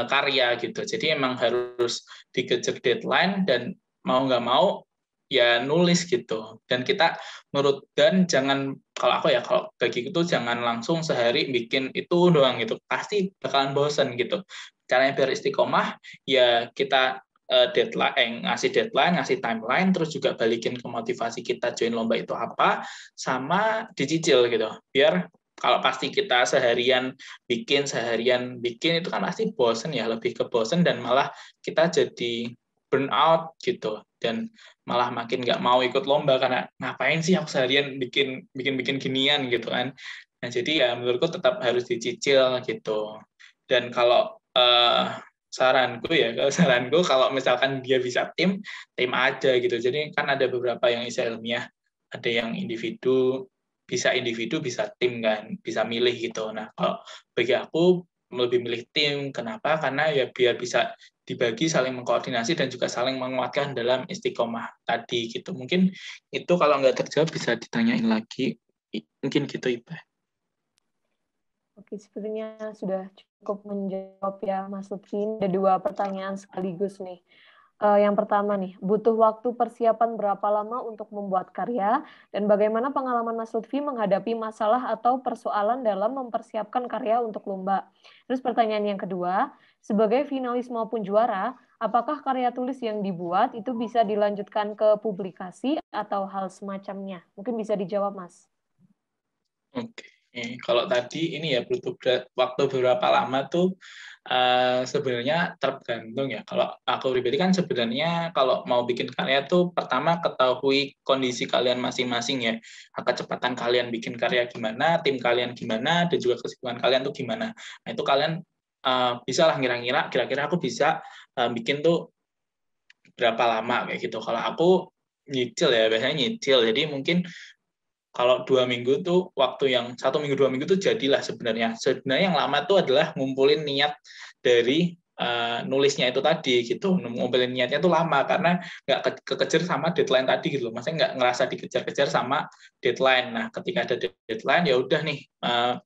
karya gitu. Jadi emang harus dikejar deadline dan mau nggak mau ya nulis gitu. Dan kita jangan, kalau aku ya, kalau bagi itu jangan langsung sehari bikin itu doang gitu. Pasti bakalan bosen gitu. Caranya biar istiqomah ya kita ngasih deadline, ngasih timeline, terus juga balikin ke motivasi kita join lomba itu apa, sama dicicil gitu. Biar kalau pasti kita seharian bikin itu kan pasti bosen ya, lebih ke bosen dan malah kita jadi burn out gitu, dan malah makin nggak mau ikut lomba karena ngapain sih aku seharian bikin ginian gitu kan. Nah, jadi ya menurutku tetap harus dicicil gitu. Dan kalau saranku kalau misalkan dia bisa tim aja gitu. Jadi kan ada beberapa yang istilah ilmiah, ada yang individu bisa tim kan, bisa milih gitu. Nah, kalau bagi aku lebih milih tim. Kenapa? Karena ya biar bisa dibagi, saling mengkoordinasi dan juga saling menguatkan dalam istiqomah tadi gitu. Mungkin itu kalau nggak terjawab bisa ditanyain lagi. Mungkin gitu, Iba. Oke, sepertinya sudah cukup menjawab ya Mas Lutfi. Ada 2 pertanyaan sekaligus nih. Yang pertama nih, butuh waktu persiapan berapa lama untuk membuat karya, dan bagaimana pengalaman Mas Lutfi menghadapi masalah atau persoalan dalam mempersiapkan karya untuk lomba? Terus pertanyaan yang kedua, sebagai finalis maupun juara, apakah karya tulis yang dibuat itu bisa dilanjutkan ke publikasi atau hal semacamnya? Mungkin bisa dijawab, Mas. Oke, kalau tadi ini ya butuh waktu berapa lama tuh sebenarnya tergantung ya. Kalau aku pribadi kan sebenarnya kalau mau bikin karya tuh pertama ketahui kondisi kalian masing-masing ya. Kecepatan kalian bikin karya gimana, tim kalian gimana, dan juga kesibukan kalian tuh gimana. Nah, itu kalian bisa lah ngira-ngira kira-kira aku bisa bikin tuh berapa lama kayak gitu. Kalau aku nyicil ya, biasanya nyicil. Jadi mungkin kalau 2 minggu tuh waktu yang 1 minggu 2 minggu tuh jadilah sebenarnya. Sebenarnya yang lama tuh adalah ngumpulin niat dari nulisnya itu tadi gitu. Ngumpulin niatnya tuh lama karena nggak kekejar sama deadline tadi gitu loh. Maksudnya nggak ngerasa dikejar-kejar sama deadline. Nah, ketika ada deadline ya udah nih.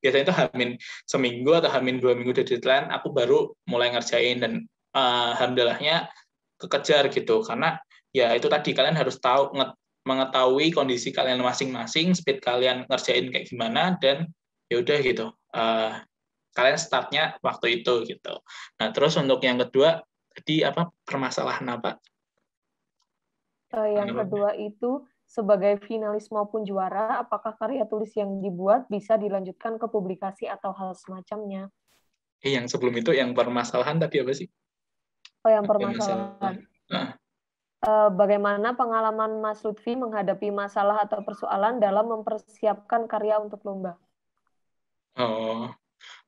Biasanya itu hamin seminggu atau hamin 2 minggu dari deadline, aku baru mulai ngerjain dan alhamdulillahnya kekejar gitu. Karena ya itu tadi kalian harus tahu mengetahui kondisi kalian masing-masing, speed kalian ngerjain kayak gimana, dan ya udah gitu. Kalian startnya waktu itu gitu. Nah, terus untuk yang kedua, tadi apa permasalahan apa? Yang kedua itu, sebagai finalis maupun juara, apakah karya tulis yang dibuat bisa dilanjutkan ke publikasi atau hal semacamnya? Yang sebelum itu yang permasalahan tadi apa sih? Oh, yang Ada masalah. permasalahan. Nah, Bagaimana pengalaman Mas Lutfi menghadapi masalah atau persoalan dalam mempersiapkan karya untuk lomba? oh,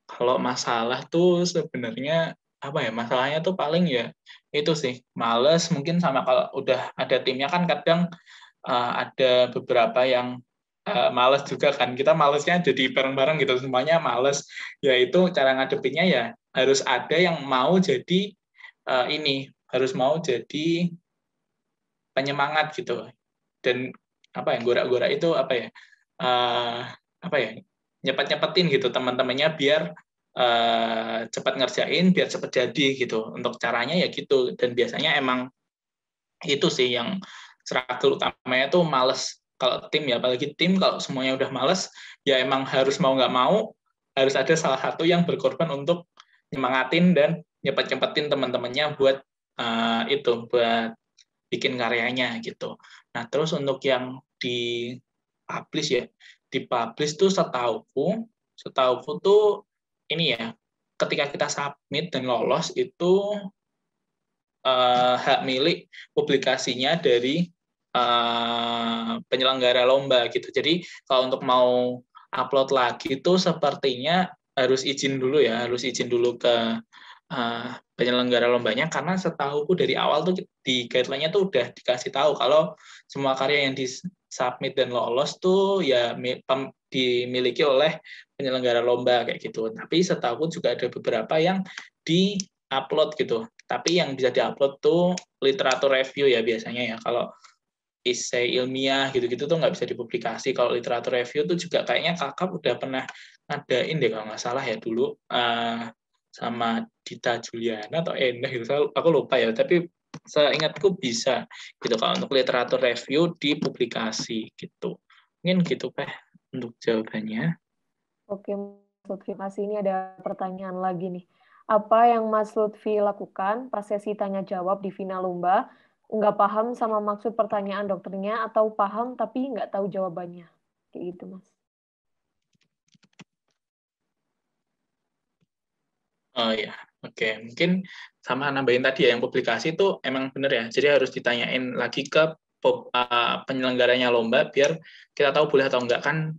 kalau masalah tuh sebenarnya apa ya? Masalahnya tuh paling ya itu sih, males mungkin sama kalau udah ada timnya kan kadang ada beberapa yang males juga kan. Kita malesnya jadi bareng-bareng gitu, semuanya males. Yaitu cara ngadepinnya ya harus ada yang mau jadi harus mau jadi penyemangat gitu. Dan apa ya, gorak-gorak itu apa ya? eh, apa ya? Nyepet-nyepetin gitu teman-temannya biar cepat ngerjain, biar cepat jadi gitu. Untuk caranya ya gitu. Dan biasanya emang itu sih yang struggle utamanya tuh males. Kalau tim ya, apalagi tim kalau semuanya udah males, ya emang harus mau nggak mau harus ada salah satu yang berkorban untuk nyemangatin dan nyepet-nyepetin teman-temannya buat buat bikin karyanya gitu. Nah terus untuk yang di publish ya, di publish tuh setauku tuh ini ya, ketika kita submit dan lolos itu hak milik publikasinya dari penyelenggara lomba gitu. Jadi kalau untuk mau upload lagi itu sepertinya harus izin dulu ya, harus izin dulu ke penyelenggara lombanya karena setahuku dari awal tuh di guideline-nya tuh udah dikasih tahu kalau semua karya yang disubmit dan lolos tuh ya dimiliki oleh penyelenggara lomba kayak gitu. Tapi setahuku juga ada beberapa yang di-upload gitu. Tapi yang bisa diupload tuh literatur review ya biasanya ya. Kalau esai ilmiah gitu-gitu tuh nggak bisa dipublikasi. Kalau literatur review tuh juga kayaknya kakak udah pernah ngadain deh kalau nggak salah ya dulu sama Dita Juliana atau Endah gitu. Aku lupa ya. Tapi seingatku bisa gitu kalau untuk literatur review dipublikasi gitu. Mungkin gitu Pak untuk jawabannya. Oke, Mas Lutfi, masih ini ada pertanyaan lagi nih. Apa yang Mas Lutfi lakukan pas sesi tanya jawab di final lomba? Nggak paham sama maksud pertanyaan dokternya atau paham tapi nggak tahu jawabannya? Kayak gitu, Mas. Oh ya, oke. Mungkin sama nambahin tadi ya, yang publikasi itu emang bener ya. Jadi harus ditanyain lagi ke penyelenggaranya lomba biar kita tahu boleh atau enggak kan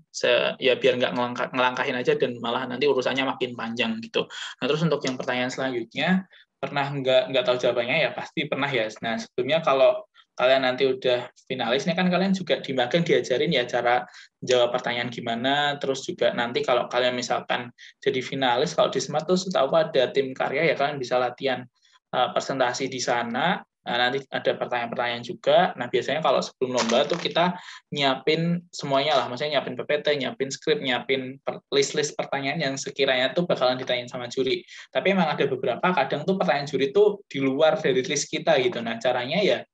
ya biar nggak ngelangkahin aja dan malah nanti urusannya makin panjang gitu. Nah terus untuk yang pertanyaan selanjutnya pernah nggak tahu jawabannya ya pasti pernah ya. Nah sebelumnya kalau kalian nanti udah finalis ini kan kalian juga di magang diajarin ya cara jawab pertanyaan gimana, terus juga nanti kalau kalian misalkan jadi finalis, kalau di SMART tuh setahu ada tim karya ya kalian bisa latihan presentasi di sana. Nah, nanti ada pertanyaan-pertanyaan juga. Nah, biasanya kalau sebelum lomba tuh kita nyiapin semuanya lah, maksudnya nyiapin PPT, nyiapin skrip, nyiapin list-list pertanyaan yang sekiranya tuh bakalan ditanyain sama juri. Tapi emang ada beberapa kadang tuh pertanyaan juri tuh di luar dari list kita gitu. Nah, caranya ya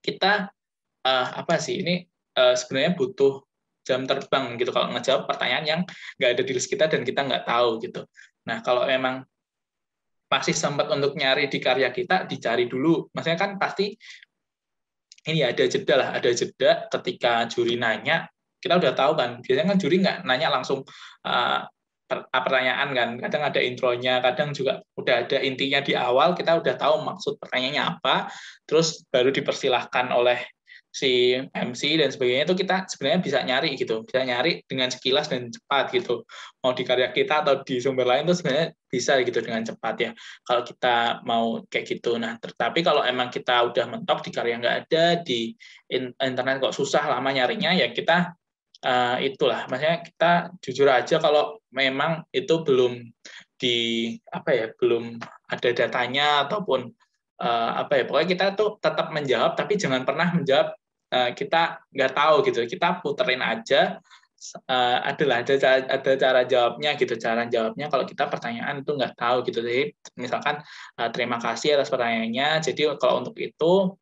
kita apa sih ini sebenarnya butuh jam terbang gitu kalau ngejawab pertanyaan yang nggak ada di list kita dan kita nggak tahu gitu. Nah kalau memang masih sempat untuk nyari di karya kita, dicari dulu. Maksudnya kan pasti ini ada jeda lah, ada jeda ketika juri nanya, kita udah tahu kan. Biasanya kan juri nggak nanya langsung pertanyaan kan, kadang ada intronya, kadang juga udah ada intinya di awal, kita udah tahu maksud pertanyaannya apa, terus baru dipersilahkan oleh si MC dan sebagainya itu kita sebenarnya bisa nyari gitu, bisa nyari dengan sekilas dan cepat gitu. Mau di karya kita atau di sumber lain itu sebenarnya bisa gitu dengan cepat ya. Kalau kita mau kayak gitu. Nah, tetapi kalau emang kita udah mentok di karya nggak ada di internet kok susah lama nyarinya ya kita itulah. Maksudnya kita jujur aja kalau memang itu belum belum ada datanya ataupun pokoknya kita tuh tetap menjawab tapi jangan pernah menjawab kita nggak tahu gitu, kita puterin aja ada cara jawabnya gitu, cara jawabnya kalau kita pertanyaan itu nggak tahu gitu. Jadi misalkan terima kasih atas pertanyaannya, jadi kalau untuk itu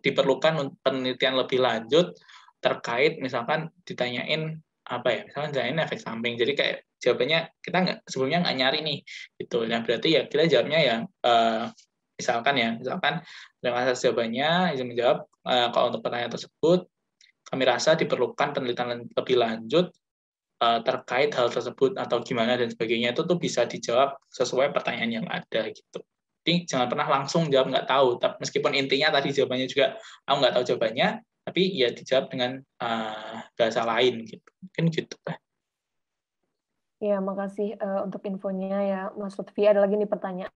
diperlukan penelitian lebih lanjut terkait misalkan ditanyain misalkan ditanyain efek samping, jadi kayak jawabannya kita sebelumnya nggak nyari nih gitu. Nah berarti ya kita jawabnya yang misalkan terima kasih jawabannya, izin menjawab. Kalau untuk pertanyaan tersebut, kami rasa diperlukan penelitian lebih lanjut terkait hal tersebut atau gimana dan sebagainya itu tuh bisa dijawab sesuai pertanyaan yang ada gitu. Jadi jangan pernah langsung jawab nggak tahu. Tapi meskipun intinya tadi jawabannya juga aku nggak tahu jawabannya, tapi ya dijawab dengan bahasa lain gitu. Mungkin gitu. Ya, makasih untuk infonya ya, Mas Lutfi. Ada lagi nih pertanyaan.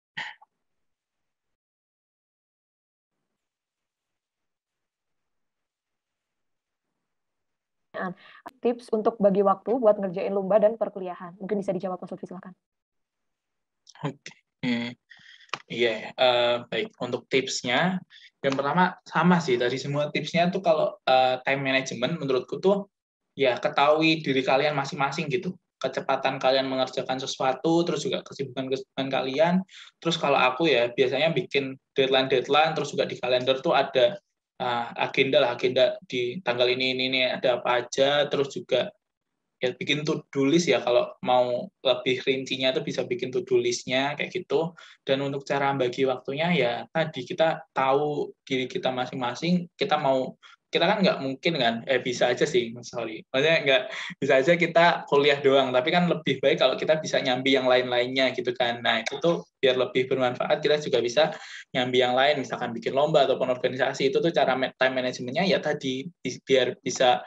Tips untuk bagi waktu buat ngerjain lomba dan perkuliahan. Mungkin bisa dijawab, Mas Lutfi, silakan. Oke. Iya, baik. Untuk tipsnya, yang pertama sama sih. Dari semua tipsnya tuh kalau time management menurutku tuh ya ketahui diri kalian masing-masing gitu. Kecepatan kalian mengerjakan sesuatu, terus juga kesibukan-kesibukan kalian. Terus kalau aku ya biasanya bikin deadline-deadline, terus juga di kalender tuh ada agenda di tanggal ini ada apa aja, terus juga ya bikin to-do list ya, kalau mau lebih rincinya itu bisa bikin to-do list-nya kayak gitu. Dan untuk cara bagi waktunya ya tadi kita tahu diri kita masing-masing, kita kan nggak mungkin kan, bisa aja sih, maksudnya nggak bisa aja kita kuliah doang, tapi kan lebih baik kalau kita bisa nyambi yang lain-lainnya gitu kan. Nah itu tuh biar lebih bermanfaat, kita juga bisa nyambi yang lain, misalkan bikin lomba ataupun organisasi. Itu tuh cara time manajemennya ya tadi, biar bisa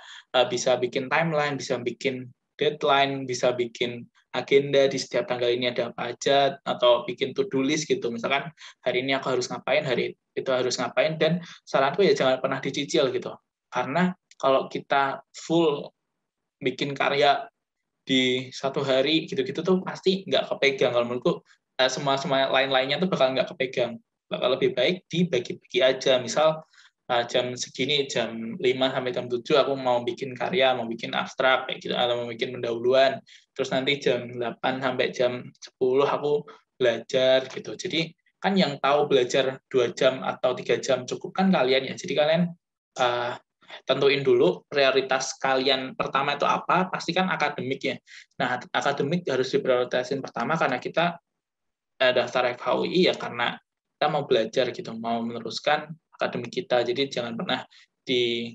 bikin timeline, bisa bikin deadline, bisa bikin agenda di setiap tanggal ini ada apa aja, atau bikin to-do list gitu. Misalkan hari ini aku harus ngapain, hari itu harus ngapain, dan saranku ya jangan pernah dicicil gitu. Karena kalau kita full bikin karya di satu hari gitu-gitu tuh pasti nggak kepegang. Kalau menurutku semua lain-lainnya tuh bakal nggak kepegang. Bakal lebih baik dibagi-bagi aja. Misal jam segini, jam 5 sampai jam 7 aku mau bikin karya, mau bikin abstrak kayak gitu, atau mau bikin pendahuluan. Terus nanti jam 8 sampai jam 10 aku belajar gitu. Jadi kan yang tahu belajar 2 jam atau 3 jam cukup kan kalian ya. Jadi kalian tentuin dulu prioritas kalian pertama itu apa, pastikan akademik ya. Nah, akademik harus diprioritasin pertama karena kita daftar FHUI ya karena kita mau belajar gitu, mau meneruskan akademik kita. Jadi jangan pernah di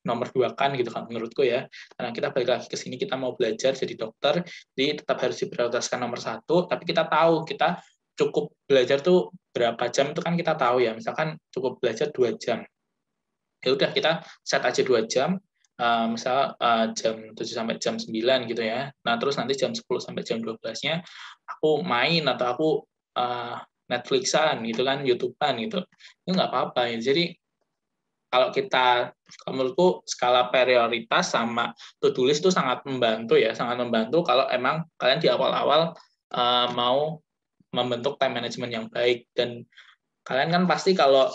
nomor 2-kan gitu kan menurutku ya. Karena kita balik lagi ke sini, kita mau belajar jadi dokter, jadi tetap harus diprioritaskan nomor 1, tapi kita tahu kita cukup belajar tuh berapa jam itu kan kita tahu ya. Misalkan cukup belajar 2 jam. Ya udah kita set aja 2 jam, misal jam 7 sampai jam 9 gitu ya. Nah, terus nanti jam 10 sampai jam 12-nya aku main atau aku Netflix-an gitu kan, YouTube-an gitu. Itu nggak apa-apa ya. Jadi kalau menurutku skala prioritas sama to-do list itu sangat membantu ya, sangat membantu kalau emang kalian di awal-awal mau membentuk time management yang baik. Dan kalian kan pasti kalau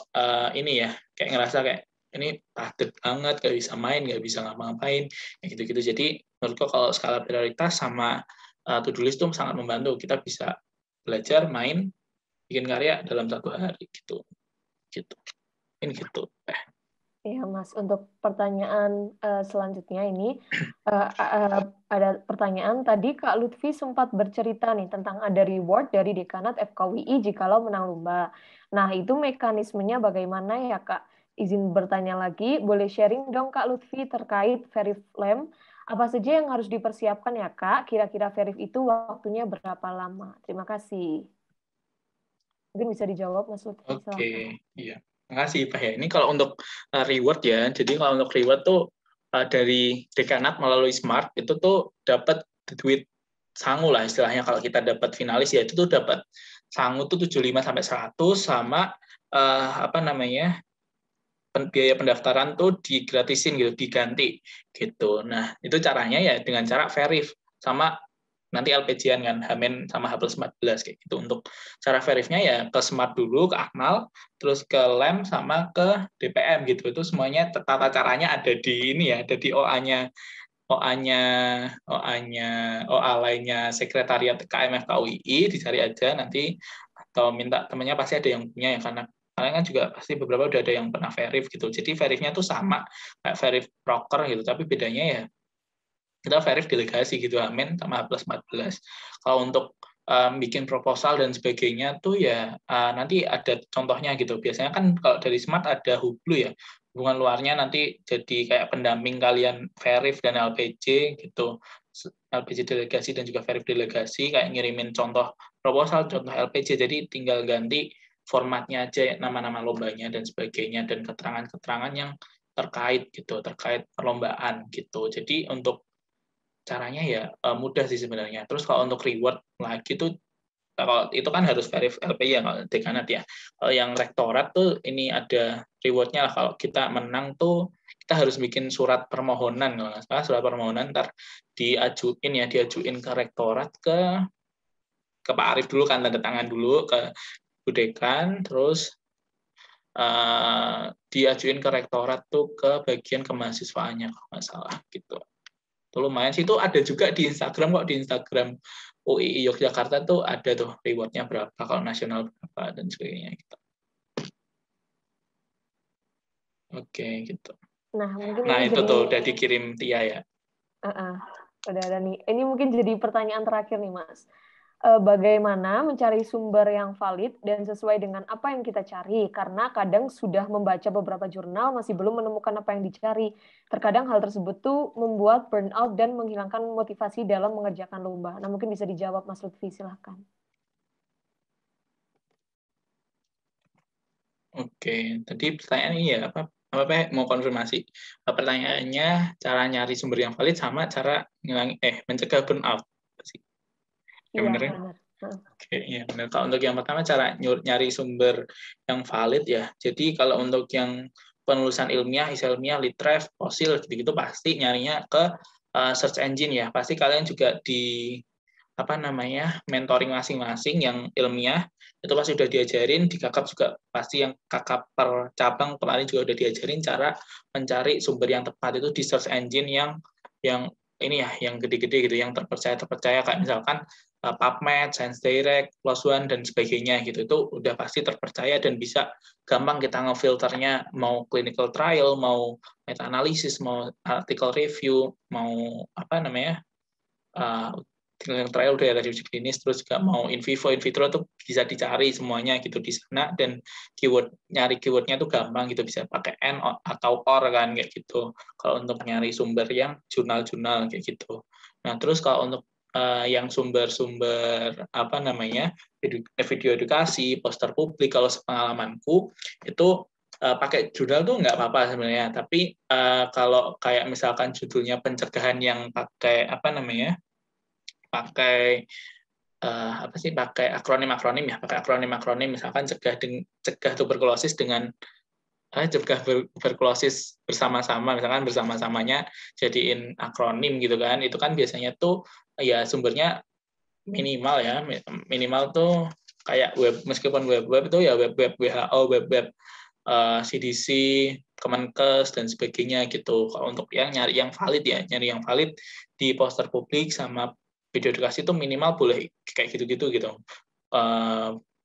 ini ya kayak ngerasa kayak ini padat banget, gak bisa main, gak bisa ngapa-ngapain, kayak gitu-gitu. Jadi menurutku kalau skala prioritas sama to-do list itu sangat membantu. Kita bisa belajar, main, bikin karya dalam 1 hari gitu. Ini gitu. Ya, Mas. Untuk pertanyaan selanjutnya ini, ada pertanyaan tadi Kak Lutfi sempat bercerita nih tentang ada reward dari dekanat FKWI jikalau menang lomba. Nah, itu mekanismenya bagaimana ya, Kak? Izin bertanya lagi, boleh sharing dong Kak Lutfi terkait Verif Lem? Apa saja yang harus dipersiapkan ya, Kak? Kira-kira Verif itu waktunya berapa lama? Terima kasih. Mungkin bisa dijawab, Mas Lutfi. Oke, iya. Makasih Pak ya. Ini kalau untuk reward ya. Jadi kalau untuk reward tuh dari dekanat melalui Smart itu tuh dapat duit sangu lah istilahnya. Kalau kita dapat finalis ya itu tuh dapat sangu tuh 75 sampai 100 sama apa namanya? Biaya pendaftaran tuh digratisin gitu, diganti gitu. Nah, itu caranya ya dengan cara verif sama nanti LPG-an kan, Hamin sama H+14 kayak gitu. Untuk cara verifnya ya ke Smart dulu, ke Akmal, terus ke Lem sama ke DPM gitu. Itu semuanya tata caranya ada di ini ya, ada di OA-nya OA lainnya Sekretariat KMF KUII, dicari aja nanti atau minta temannya, pasti ada yang punya ya, karena kalian kan juga pasti beberapa udah ada yang pernah verif gitu. Jadi verifnya tuh sama kayak verif proker gitu, tapi bedanya ya kita verif delegasi gitu, Amin sama H+14. Kalau untuk bikin proposal dan sebagainya tuh ya nanti ada contohnya gitu. Biasanya kan kalau dari Smart ada Hublu ya, hubungan luarnya nanti jadi kayak pendamping kalian verif dan LPJ gitu. LPJ delegasi dan juga verif delegasi kayak ngirimin contoh proposal, contoh LPJ, jadi tinggal ganti formatnya aja, nama-nama lombanya dan sebagainya, dan keterangan-keterangan yang terkait gitu, terkait perlombaan gitu. Jadi untuk caranya ya mudah sih sebenarnya. Terus kalau untuk reward lagi tuh, kalau itu kan harus verif LPI ya kalau dekanat ya. Kalau yang rektorat tuh ini ada rewardnya lah. Kalau kita menang tuh kita harus bikin surat permohonan, kalau nggak salah surat permohonan ntar diajuin ke rektorat, ke Pak Arief dulu kan, tanda tangan dulu ke Bu Dekan, terus diajuin ke rektorat tuh ke bagian kemahasiswaannya kalau nggak salah gitu. Itu lumayan sih, itu ada juga di Instagram kok, di Instagram UII Yogyakarta tuh ada tuh rewardnya berapa, kalau nasional berapa dan sebagainya gitu. Oke gitu. Nah, mungkin Nah ini itu jadi tuh udah dikirim Tia ya. udah ada nih. Ini mungkin jadi pertanyaan terakhir nih, Mas. Bagaimana mencari sumber yang valid dan sesuai dengan apa yang kita cari? Karena kadang sudah membaca beberapa jurnal masih belum menemukan apa yang dicari. Terkadang hal tersebut tuh membuat burnout dan menghilangkan motivasi dalam mengerjakan lomba. Nah, mungkin bisa dijawab Mas Lutfi, silahkan. Oke, tadi pertanyaannya ya apa mau konfirmasi. Pertanyaannya cara nyari sumber yang valid sama cara mencegah burnout. Ya Iya, bener ya? benar. Oke, ya benar. Kalau untuk yang pertama cara nyari sumber yang valid ya. Jadi kalau untuk yang penulisan ilmiah, ilmiah, litref, fosil gitu-gitu pasti nyarinya ke search engine ya. Pasti kalian juga di mentoring masing-masing yang ilmiah itu pasti udah diajarin, di kakap juga pasti yang kakap per cabang pelari juga udah diajarin cara mencari sumber yang tepat itu di search engine yang ini ya, yang gede-gede gitu, yang terpercaya kayak misalkan PubMed, Science Direct, PLOS ONE dan sebagainya gitu, itu udah pasti terpercaya dan bisa gampang kita ngefilternya, mau clinical trial, mau meta analisis, mau artikel review, mau yang trial udah dari uji klinis, terus juga mau in vivo, in vitro tuh bisa dicari semuanya gitu di sana, dan nyari keywordnya tuh gampang gitu, bisa pakai N atau OR kan kayak gitu. Kalau untuk nyari sumber yang jurnal-jurnal kayak gitu. Nah terus kalau untuk yang sumber-sumber video edukasi, poster publik, kalau sepengalamanku itu pakai jurnal tuh nggak apa-apa sebenarnya. Tapi kalau kayak misalkan judulnya pencegahan yang pakai pakai pakai akronim ya, pakai akronim misalkan cegah tuberkulosis dengan cegah tuberkulosis bersama-sama, misalkan bersama-samanya jadiin akronim gitu kan, itu kan biasanya tuh ya sumbernya minimal tuh kayak meskipun web itu ya web WHO, web CDC, Kemenkes dan sebagainya gitu. Kalau untuk yang nyari yang valid di poster publik sama video edukasi itu minimal boleh kayak gitu gitu.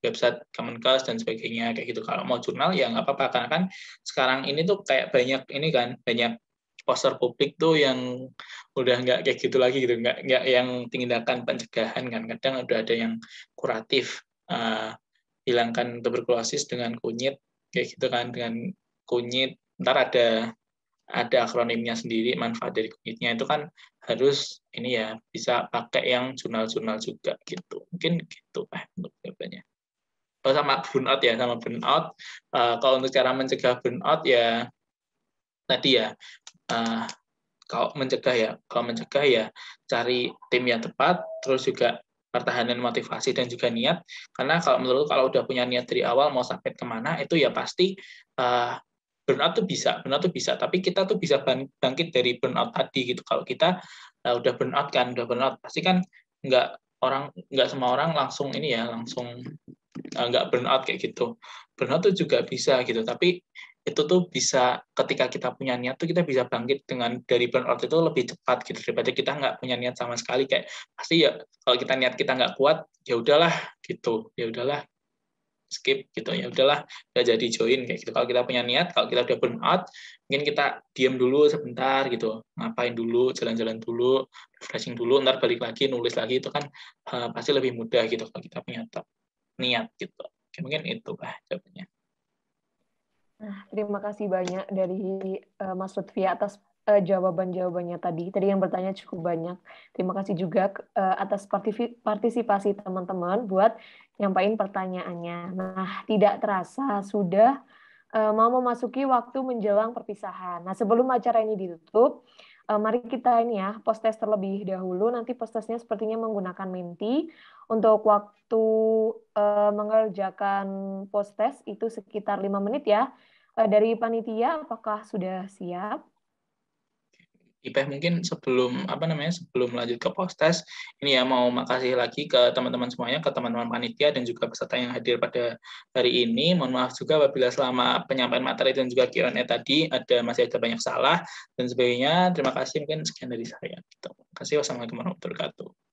Website Kemenkes dan sebagainya kayak gitu. Kalau mau jurnal ya nggak apa-apa, karena kan sekarang ini tuh kayak banyak poster publik tuh yang udah nggak kayak gitu lagi gitu, nggak yang tindakan pencegahan kan, kadang udah ada yang kuratif, hilangkan tuberkulosis dengan kunyit kayak gitu kan, dengan kunyit ntar ada akronimnya sendiri, manfaat dari kunyitnya itu kan harus ini ya, bisa pakai yang jurnal-jurnal juga gitu, mungkin gitu untuk jawabannya. Sama burnout, kalau untuk cara mencegah burnout ya tadi ya, kalau mencegah ya cari tim yang tepat, terus juga pertahanan motivasi dan juga niat, karena kalau udah punya niat dari awal mau sampai kemana itu ya pasti burnout tuh bisa, tapi kita tuh bisa bangkit dari burnout tadi gitu. Kalau kita udah burnout pasti kan nggak semua orang langsung nggak burnout kayak gitu. Burnout tuh juga bisa gitu, tapi itu tuh bisa ketika kita punya niat tuh kita bisa bangkit dari burnout itu lebih cepat gitu daripada kita nggak punya niat sama sekali. Kayak pasti ya kalau niat kita nggak kuat ya udahlah gitu, ya udahlah skip gitu, ya udahlah nggak jadi join kayak gitu. Kalau kita punya niat, kalau kita udah burnout mungkin kita diam dulu sebentar gitu, ngapain dulu, jalan-jalan dulu, refreshing dulu, ntar balik lagi nulis lagi, itu kan pasti lebih mudah gitu kalau kita punya niat gitu. Oke, mungkin itu jawabannya. Nah, terima kasih banyak dari Mas Lutfi atas jawaban-jawabannya tadi. Tadi yang bertanya cukup banyak. Terima kasih juga atas partisipasi teman-teman buat nyampain pertanyaannya. Nah, tidak terasa sudah mau memasuki waktu menjelang perpisahan. Nah, sebelum acara ini ditutup, mari kita ini ya, post-test terlebih dahulu. Nanti post-testnya sepertinya menggunakan Menti. Untuk waktu mengerjakan post-test itu sekitar 5 menit ya. Dari panitia, apakah sudah siap? Ipeh mungkin sebelum sebelum lanjut ke post-test ini ya mau makasih lagi ke teman-teman semuanya, ke teman-teman panitia dan juga peserta yang hadir pada hari ini. Mohon maaf juga apabila selama penyampaian materi dan juga Q&A tadi masih ada banyak salah dan sebagainya. Terima kasih, mungkin sekian dari saya. Terima kasih. Wassalamualaikum warahmatullahi wabarakatuh.